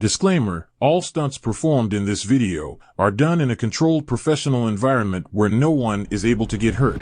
Disclaimer, all stunts performed in this video are done in a controlled professional environment where no one is able to get hurt.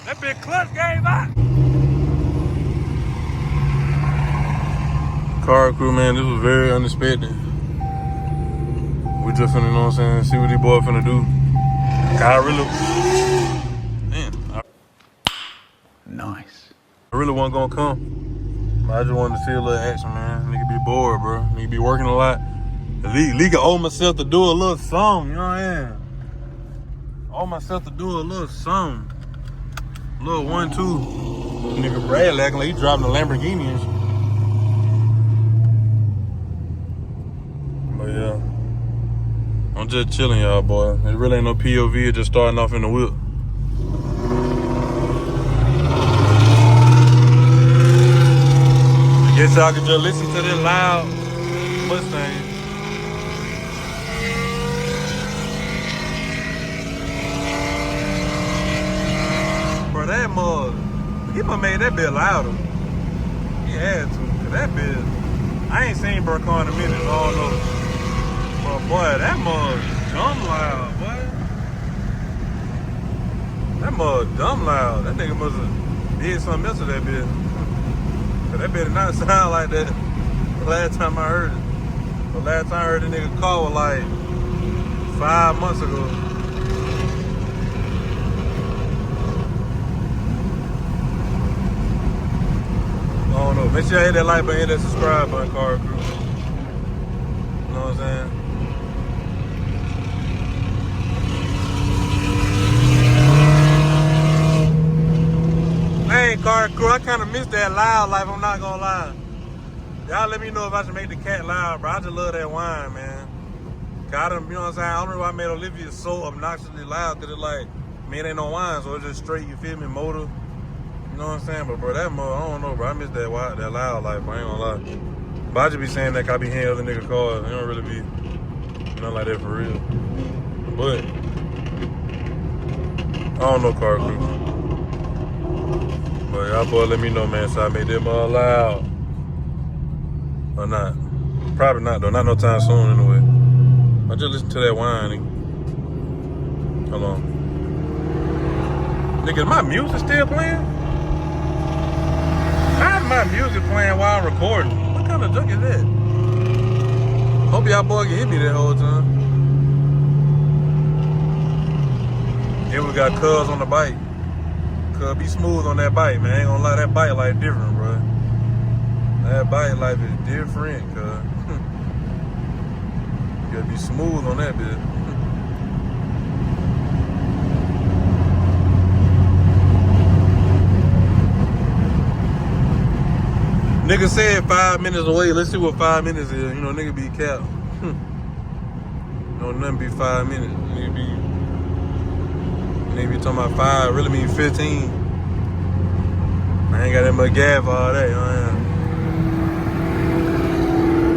That big clutch gave out. Car crew, man, this was very unexpected. We just finna, you know what I'm saying, see what these boys finna do. Nice. I really wasn't gonna come. I just wanted to see a little action, man. Nigga be bored, bro. Nigga be working a lot. League owe myself to do a little something, you know what I mean? Owe myself to do a little something. A little 1-2. Nigga Brad acting like he driving a Lamborghini and shit. But yeah. I'm just chilling, y'all, boy. It really ain't no POV, it's just starting off in the whip. Guess y'all can just listen to this loud Mustang. Bro, that mug, he must made that bit louder. He had to, cause that bit, I ain't seen Burkon in a minute, so I don't know. But boy, that mug dumb loud, boy. That mug dumb loud. That nigga must have did something else to that bit. That better not sound like that the last time I heard it. The last time I heard the nigga call was like 5 months ago. I don't know. Make sure you hit that like button, hit that subscribe button, car crew. You know what I'm saying? Hey, car crew, I kind of missed that loud life, I'm not gonna lie. Y'all let me know if I should make the cat loud, bro. I just love that wine, man. Got him, you know what I'm saying? I don't know why I made Olivia so obnoxiously loud, cause it like, man, ain't no wine, so it's just straight, you feel me, motor. You know what I'm saying? But bro, that mother, I don't know, bro. I miss that loud life, I ain't gonna lie. But I just be saying that 'cause I be hearing other nigga cars. It don't really be nothing like that for real. But, I don't know, car crew. But y'all boy let me know, man, so I made them all loud. Or not. Probably not, though. Not no time soon, anyway. I just listen to that wine, nigga. Hold on. Nigga, my music still playing? How is my music playing while I'm recording? What kind of junk is that? Hope y'all boy can hit me that whole time. Then we got Cuz on the bike. Cuz be smooth on that bike, man. Ain't gonna lie, that bike life different, bro. That bike life is different, cuz. You gotta be smooth on that bitch. Nigga said 5 minutes away. Let's see what 5 minutes is. You know, nigga be capped. No, nothing be 5 minutes. Nigga be talking about 5, really mean 15. I ain't got that much gas for all that, you know what I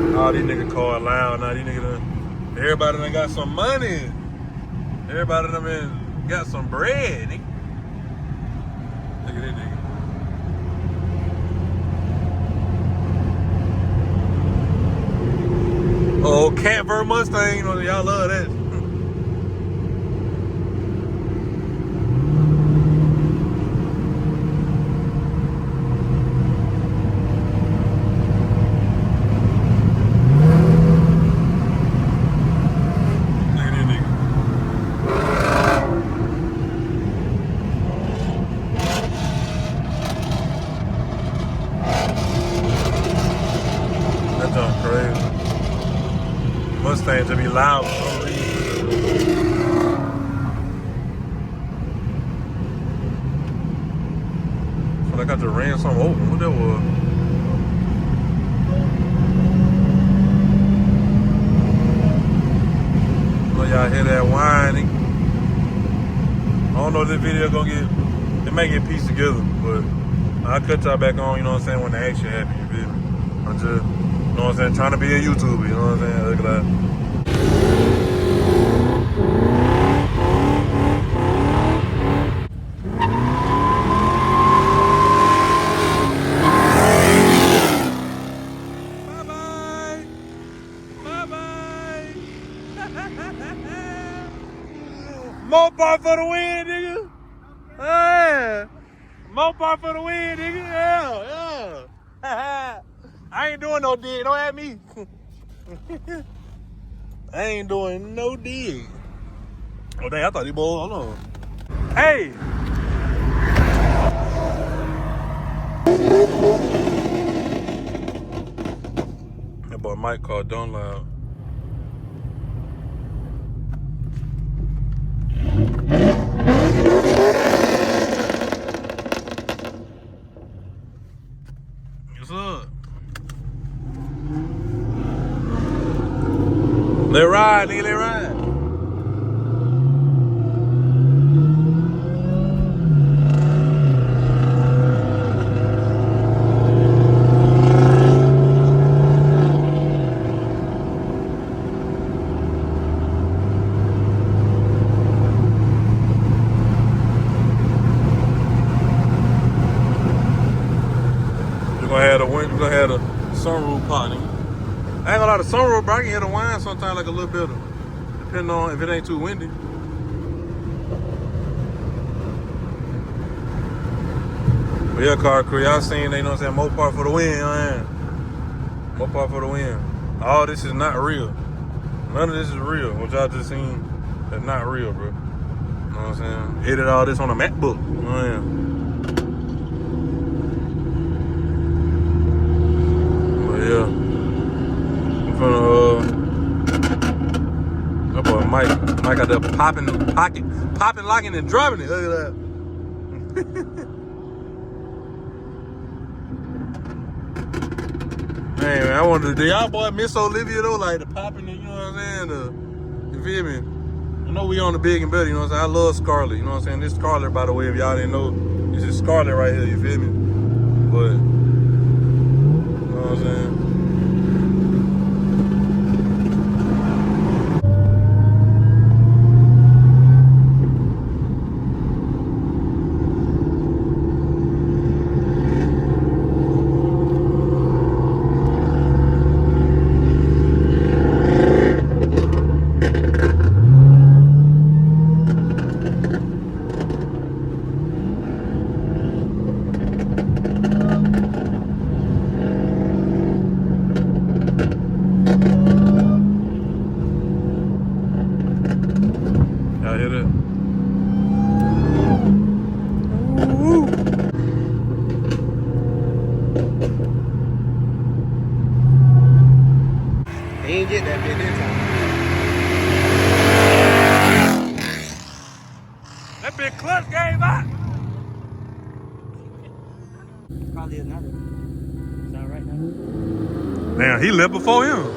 mean? All these niggas call loud now. These niggas done, everybody done got some money. Everybody done got some bread, nigga. Look at that nigga. Oh, Catver Mustang, you know, y'all love that. Mustang to be loud for some reason. Feel like I just ran something open. What that was? Know y'all hear that whining? I don't know if this video gonna get, it may get pieced together, but I'll cut y'all back on, you know what I'm saying, when the action happens, you feel me? I'm just, you know what I'm saying, trying to be a YouTuber, you know what I'm saying? Look at that. Mopar for the win, nigga. Yeah. Mopar for the win, nigga. Yeah. I ain't doing no dig. Don't at me. I ain't doing no dig. Oh, dang, I thought he bowled. Hold on. Hey. That boy Mike called Don't Loud. What's up? Let ride, nigga, let ride. We're gonna have the sunroof pot, nigga. I ain't gonna lie, the sunroof, bro, I can hear the wine sometimes like a little better. Depending on if it ain't too windy. But yeah, car crew, y'all seen, they know what I'm saying, Mopar for the win, man. Mopar for the win. All this is not real. None of this is real. What y'all just seen, that's not real, bro. You know what I'm saying? Edit all this on a MacBook. You know what I'm saying? But yeah. I'm finna, that boy Mike out there popping, locking, and driving it. Look at that. Man, I wonder, do y'all boy miss Olivia though? Like the popping, you know what I'm saying? You feel me? I know we on the big and better, you know what I'm saying? I love Scarlett, you know what I'm saying? This Scarlett, by the way, if y'all didn't know, this is Scarlett right here, you feel me? But, you know what I'm saying? Y'all hear that? Woo. He ain't get that bit this time. That big clutch game out. Probably another. Is that right now? Damn, he left before him.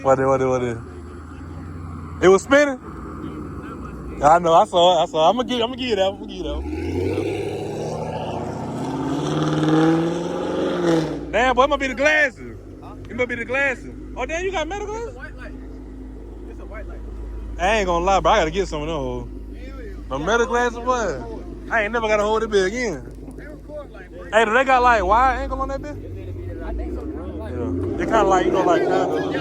What did? It was spinning? I know, I saw it. I'm gonna give it out. Damn, boy, it must be the glasses. It must be the glasses. Oh, damn, you got metal glasses? It's a white light. I ain't gonna lie, bro. I gotta get some of those. The metal glasses, what? I ain't never gotta hold it big again. Hey, do they got like wide angle on that bit? I think so. Yeah. They kind of like, you know, like kind of.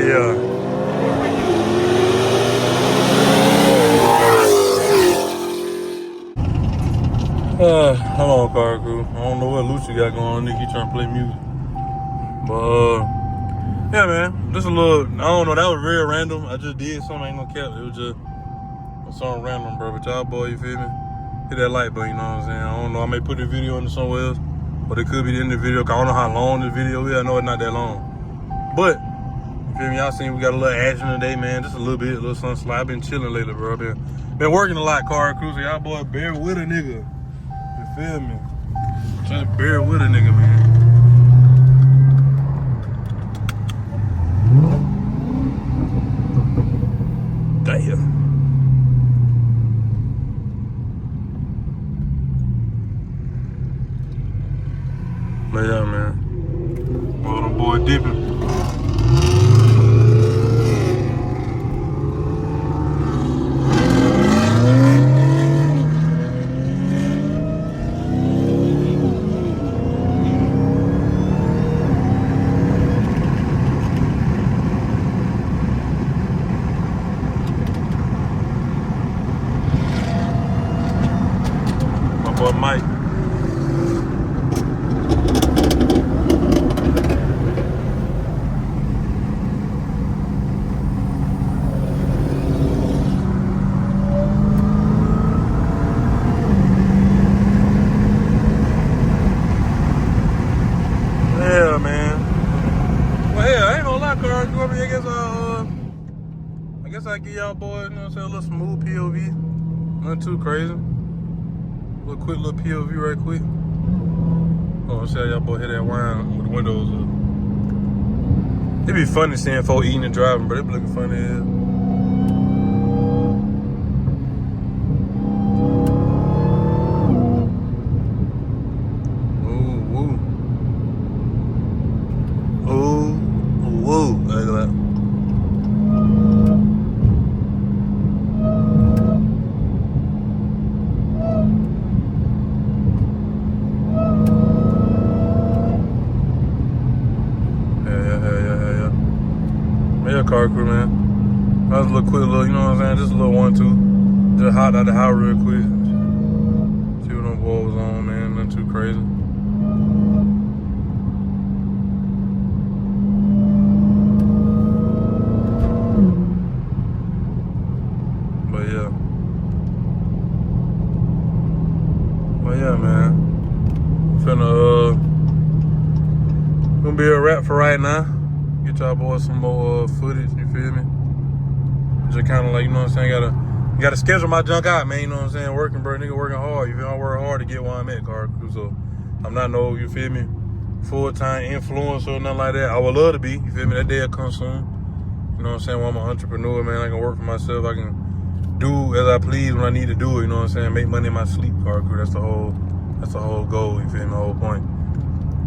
Yeah. Hold on, car crew. I don't know what Lucy got going on. Nigga, trying to play music. But, yeah, man. Just a little, I don't know. That was real random. I just did something. I ain't gonna cap. It was just something random, bro. But y'all, boy, you feel me? Hit that like button, you know what I'm saying? I don't know. I may put the video into somewhere else. Or it could be in the video. Cause I don't know how long this video is. I know it's not that long. But, you feel me? Y'all seen we got a little action today, man. Just a little bit, a little something slight. I've been chilling lately, bro. Been working a lot, car crew. So y'all, boy, bear with a nigga. You feel me? Just bear with a nigga, man. Damn. But yeah, man. Well, them boy dipping. give y'all boys, you know what I'm saying, a little smooth POV. Nothing too crazy. Little quick little POV right quick. Oh, see how y'all boy hit that wine with the windows up. It be funny seeing folks eating and driving, but it be looking funny as hell. Look at that. Yeah, car crew, man. That was a little quick little, you know what I'm saying? Just a little 1-2. Just hopped out the house real quick. See what them boys was on, man. Nothing too crazy. But yeah, man. Gonna be a wrap for right now. Get y'all boys some more footage, you feel me? Just kind of like, you know what I'm saying, gotta schedule my junk out, man, you know what I'm saying? Working, bro, nigga working hard. You feel me? I work hard to get where I'm at, car crew, so I'm not no, you feel me, full-time influencer or nothing like that. I would love to be, you feel me? That day will come soon. You know what I'm saying? When I'm an entrepreneur, man, I can work for myself. I can do as I please when I need to do it, you know what I'm saying? Make money in my sleep, car crew. That's the whole goal, you feel me? The whole point.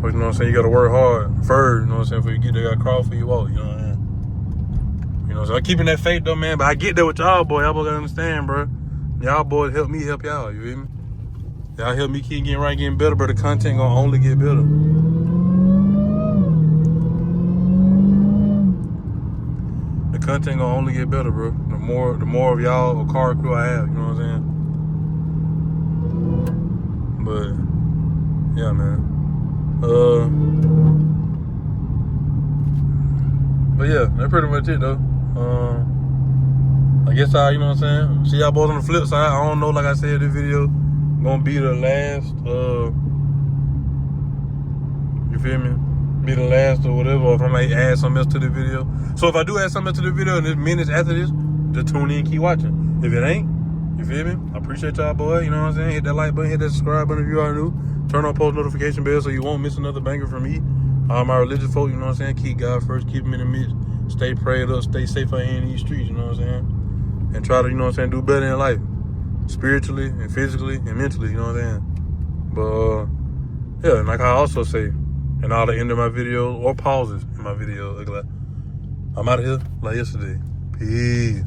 But you know what I'm saying? You gotta work hard first, you know what I'm saying? Before you get there, you gotta crawl for you walk, you know what I'm saying? You know, so I'm keeping that faith though, man. But I get there with y'all boys. Y'all boys gotta understand, bro. Y'all boys help me help y'all, you feel me? Y'all help me keep getting right, getting better, but the content gonna only get better. The content gonna only get better, bro. The more of y'all or car crew I have, you know what I'm saying? But yeah, man. But yeah, that's pretty much it though. I guess you know what I'm saying? See y'all boys on the flip side. I don't know, like I said, this video gonna be the last, you feel me? Be the last or whatever, or if I might add something else to the video. So if I do add something else to the video and there's minutes after this, just tune in, keep watching. If it ain't, you feel me? I appreciate y'all, boy. You know what I'm saying? Hit that like button, hit that subscribe button if you already new. Turn on post notification bell so you won't miss another banger from me. All my religious folk, you know what I'm saying? Keep God first, keep him in the midst. Stay prayed up, stay safe out here in these streets, you know what I'm saying? And try to, you know what I'm saying, do better in life. Spiritually and physically and mentally, you know what I'm saying? But, yeah, and like I also say in all the end of my videos or pauses in my videos, like I'm out of here like yesterday. Peace.